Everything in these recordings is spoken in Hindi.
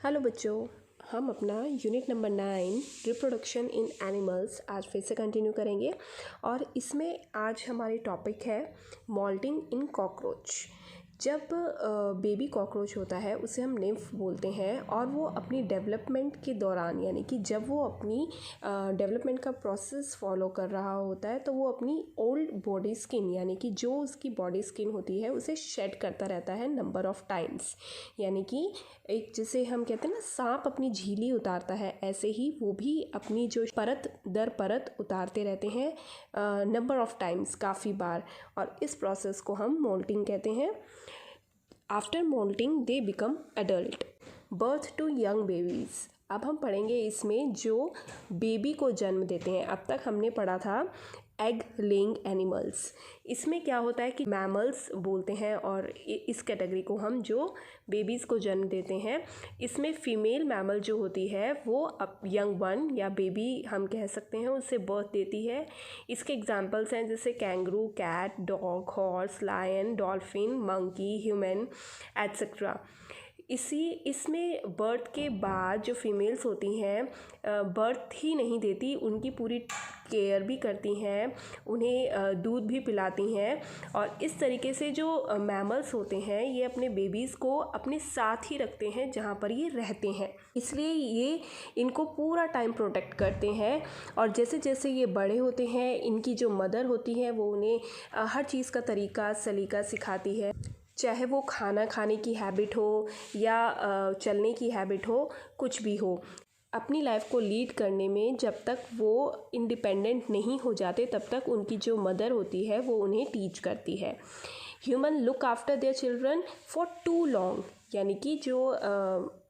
हेलो बच्चों, हम अपना unit number 9 reproduction in animals आज फिर से कंटिन्यू करेंगे और इसमें आज हमारी टॉपिक है मॉल्टिंग इन कॉकरोच। जब बेबी कॉकरोच होता है उसे हम निम्फ बोलते हैं और वो अपनी डेवलपमेंट के दौरान यानी कि जब वो अपनी डेवलपमेंट का प्रोसेस फॉलो कर रहा होता है तो वो अपनी ओल्ड बॉडी स्किन यानी कि जो उसकी बॉडी स्किन होती है उसे शेड करता रहता है नंबर ऑफ टाइम्स। यानी कि एक जिसे हम कहते हैं ना सांप अपनी झीली उतारता है, ऐसे ही वो भी अपनी जो परत दर परत उतारते रहते हैं नंबर ऑफ टाइम्स, काफ़ी बार, और इस प्रोसेस को हम मोल्टिंग कहते हैं। After moulting they become adult. Birth to young babies. अब हम पढ़ेंगे इसमें जो बेबी को जन्म देते हैं। अब तक हमने पढ़ा था एग लेइंग एनिमल्स। इसमें क्या होता है कि मैमल्स बोलते हैं और इस कैटेगरी को हम जो बेबीज़ को जन्म देते हैं। इसमें फ़ीमेल मैमल जो होती है वो अब यंग वन या बेबी हम कह सकते हैं उससे बर्थ देती है। इसके एग्जांपल्स हैं जैसे kangaroo, cat, dog, horse, lion, dolphin, monkey, human etcetera. इसमें बर्थ के बाद जो फीमेल्स होती हैं बर्थ ही नहीं देती, उनकी पूरी केयर भी करती हैं, उन्हें दूध भी पिलाती हैं और इस तरीके से जो मैमल्स होते हैं ये अपने बेबीज़ को अपने साथ ही रखते हैं जहाँ पर ये रहते हैं। इसलिए ये इनको पूरा टाइम प्रोटेक्ट करते हैं और जैसे जैसे ये बड़े होते हैं इनकी जो मदर होती है वो उन्हें हर चीज़ का तरीका सलीका सिखाती है, चाहे वो खाना खाने की हैबिट हो या चलने की हैबिट हो, कुछ भी हो। अपनी लाइफ को लीड करने में जब तक वो इंडिपेंडेंट नहीं हो जाते तब तक उनकी जो मदर होती है वो उन्हें टीच करती है। Human look after their children for too long, यानी कि जो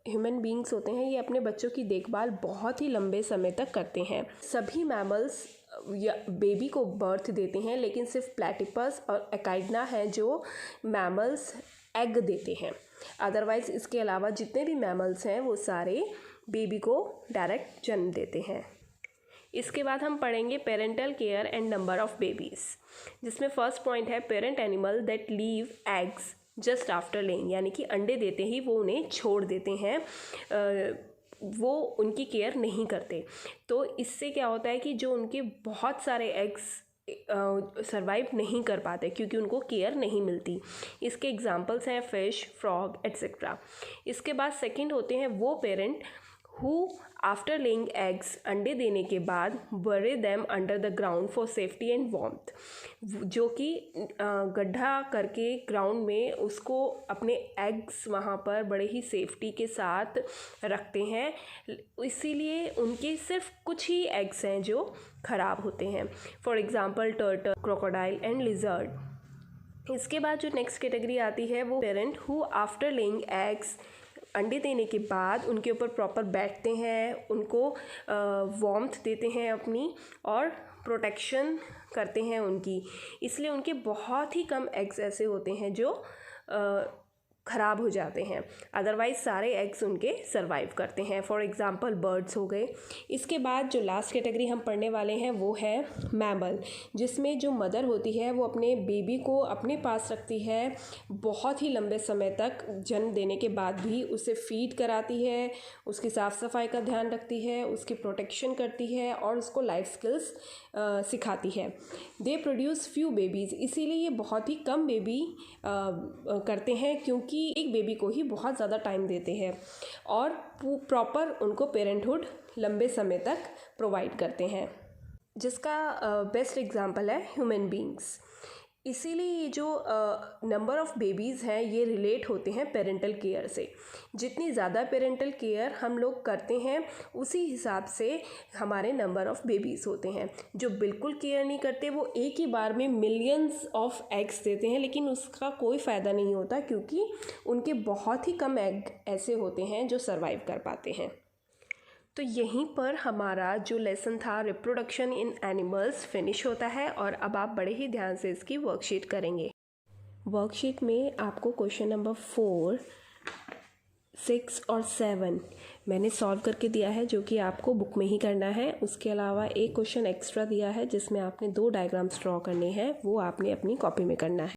ह्यूमन बींग्स होते हैं ये अपने बच्चों की देखभाल बहुत ही लंबे समय तक करते हैं। सभी मैमल्स या बेबी को बर्थ देते हैं, लेकिन सिर्फ प्लेटिपस और एकाइडना हैं जो मैमल्स एग देते हैं। अदरवाइज़ इसके अलावा जितने भी मैमल्स हैं वो सारे बेबी को डायरेक्ट जन्म देते हैं। इसके बाद हम पढ़ेंगे parental care and number of babies, जिसमें फर्स्ट पॉइंट है parent animal that leave eggs just after laying, यानी कि अंडे देते ही वो उन्हें छोड़ देते हैं, वो उनकी केयर नहीं करते। तो इससे क्या होता है कि जो उनके बहुत सारे एग्स सरवाइव नहीं कर पाते क्योंकि उनको केयर नहीं मिलती। इसके एग्जांपल्स हैं फिश, फ्रॉग एट्सेट्रा। इसके बाद सेकंड होते हैं वो parent who after laying eggs, अंडे देने के बाद बरे them under the ground for safety and warmth, जो कि गड्ढा करके ग्राउंड में उसको अपने एग्स वहाँ पर बड़े ही सेफ्टी के साथ रखते हैं। इसीलिए उनके सिर्फ कुछ ही एग्स हैं जो ख़राब होते हैं, for example turtle, crocodile and lizard. इसके बाद जो नेक्स्ट कैटेगरी आती है वो parent who after laying eggs, अंडे देने के बाद उनके ऊपर प्रॉपर बैठते हैं, उनको वार्मथ देते हैं अपनी और प्रोटेक्शन करते हैं उनकी। इसलिए उनके बहुत ही कम एग्स ऐसे होते हैं जो ख़राब हो जाते हैं, अदरवाइज़ सारे एग्स उनके सरवाइव करते हैं। फॉर एग्ज़ाम्पल बर्ड्स हो गए। इसके बाद जो लास्ट कैटेगरी हम पढ़ने वाले हैं वो है मैमल, जिसमें जो मदर होती है वो अपने बेबी को अपने पास रखती है बहुत ही लंबे समय तक, जन्म देने के बाद भी उसे फीड कराती है, उसकी साफ़ सफाई का ध्यान रखती है, उसकी प्रोटेक्शन करती है और उसको लाइफ स्किल्स सिखाती है। दे प्रोड्यूस फ्यू बेबीज़, इसीलिए ये बहुत ही कम बेबी करते हैं क्योंकि एक बेबी को ही बहुत ज़्यादा टाइम देते हैं और प्रॉपर उनको पेरेंटहुड लंबे समय तक प्रोवाइड करते हैं, जिसका बेस्ट एग्जांपल है ह्यूमन बींग्स। इसीलिए जो नंबर ऑफ़ बेबीज़ हैं ये रिलेट होते हैं पेरेंटल केयर से। जितनी ज़्यादा पेरेंटल केयर हम लोग करते हैं उसी हिसाब से हमारे नंबर ऑफ़ बेबीज़ होते हैं। जो बिल्कुल केयर नहीं करते वो एक ही बार में मिलियंस ऑफ एग्स देते हैं, लेकिन उसका कोई फ़ायदा नहीं होता क्योंकि उनके बहुत ही कम एग ऐसे होते हैं जो सर्वाइव कर पाते हैं। तो यहीं पर हमारा जो लेसन था रिप्रोडक्शन इन एनिमल्स फिनिश होता है और अब आप बड़े ही ध्यान से इसकी वर्कशीट करेंगे। वर्कशीट में आपको क्वेश्चन नंबर 4, 6 और 7 मैंने सॉल्व करके दिया है, जो कि आपको बुक में ही करना है। उसके अलावा एक क्वेश्चन एक्स्ट्रा दिया है जिसमें आपने 2 डायग्राम्स ड्रॉ करने हैं, वो आपने अपनी कॉपी में करना है।